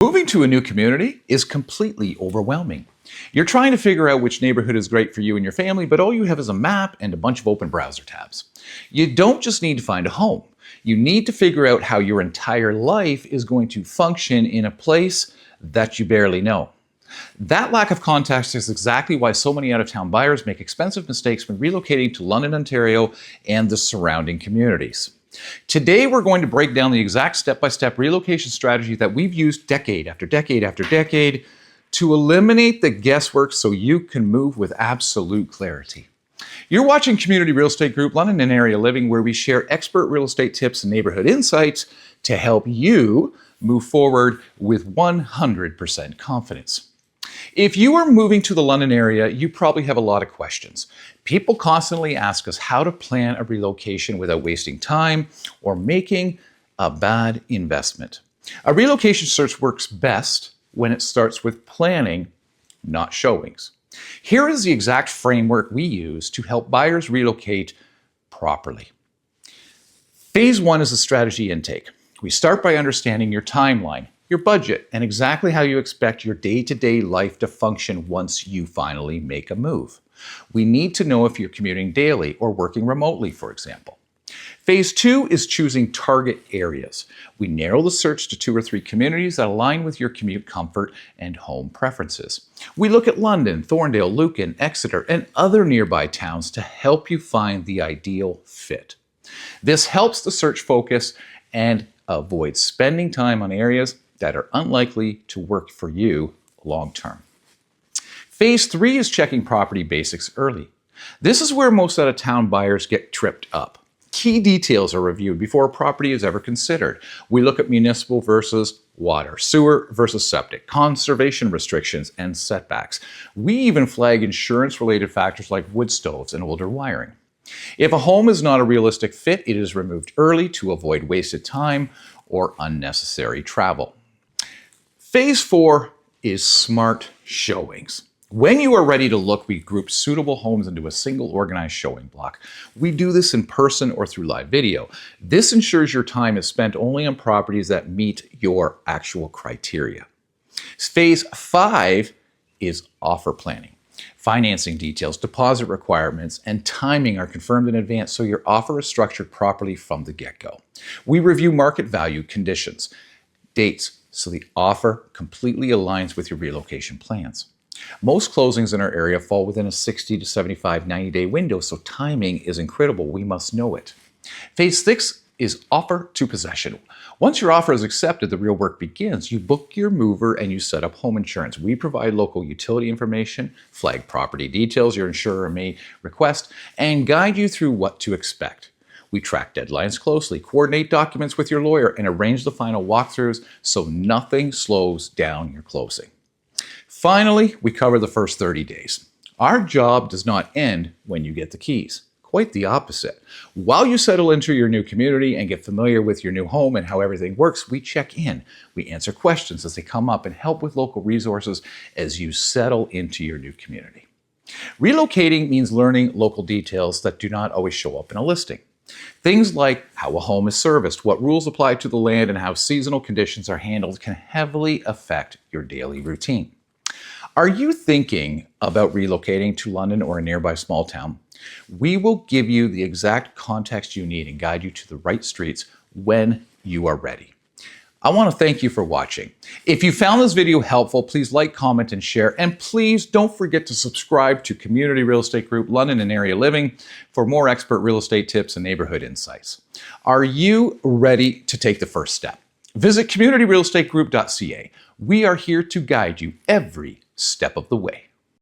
Moving to a new community is completely overwhelming. You're trying to figure out which neighborhood is great for you and your family, but all you have is a map and a bunch of open browser tabs. You don't just need to find a home. You need to figure out how your entire life is going to function in a place that you barely know. That lack of context is exactly why so many out-of-town buyers make expensive mistakes when relocating to London, Ontario, and the surrounding communities. Today, we're going to break down the exact step-by-step relocation strategy that we've used decade after decade after decade to eliminate the guesswork so you can move with absolute clarity. You're watching Community Real Estate Group London and Area Living, where we share expert real estate tips and neighborhood insights to help you move forward with 100% confidence. If you are moving to the London area, you probably have a lot of questions. People constantly ask us how to plan a relocation without wasting time or making a bad investment. A relocation search works best when it starts with planning, not showings. Here is the exact framework we use to help buyers relocate properly. Phase 1 is the strategy intake. We start by understanding your timeline, your budget, and exactly how you expect your day-to-day life to function once you finally make a move. We need to know if you're commuting daily or working remotely, for example. Phase 2 is choosing target areas. We narrow the search to 2 or 3 communities that align with your commute comfort and home preferences. We look at London, Thorndale, Lucan, Exeter, and other nearby towns to help you find the ideal fit. This helps the search focus and avoid spending time on areas that are unlikely to work for you long term. Phase 3 is checking property basics early. This is where most out-of-town buyers get tripped up. Key details are reviewed before a property is ever considered. We look at municipal versus water, sewer versus septic, conservation restrictions, and setbacks. We even flag insurance-related factors like wood stoves and older wiring. If a home is not a realistic fit, it is removed early to avoid wasted time or unnecessary travel. Phase 4 is smart showings. When you are ready to look, we group suitable homes into a single organized showing block. We do this in person or through live video. This ensures your time is spent only on properties that meet your actual criteria. Phase 5 is offer planning. Financing details, deposit requirements, and timing are confirmed in advance so your offer is structured properly from the get-go. We review market value, conditions, dates, so the offer completely aligns with your relocation plans. Most closings in our area fall within a 60 to 75, 90-day window, so timing is incredible. We must know it. Phase 6 is offer to possession. Once your offer is accepted, the real work begins. You book your mover and you set up home insurance. We provide local utility information, flag property details your insurer may request, and guide you through what to expect. We track deadlines closely, coordinate documents with your lawyer, and arrange the final walkthroughs so nothing slows down your closing. Finally, we cover the first 30 days. Our job does not end when you get the keys. Quite the opposite. While you settle into your new community and get familiar with your new home and how everything works, we check in. We answer questions as they come up and help with local resources as you settle into your new community. Relocating means learning local details that do not always show up in a listing. Things like how a home is serviced, what rules apply to the land, and how seasonal conditions are handled can heavily affect your daily routine. Are you thinking about relocating to London or a nearby small town? We will give you the exact context you need and guide you to the right streets when you are ready. I want to thank you for watching. If you found this video helpful, please like, comment, and share. And please don't forget to subscribe to Community Real Estate Group London and Area Living for more expert real estate tips and neighborhood insights. Are you ready to take the first step? Visit communityrealestategroup.ca. We are here to guide you every step of the way.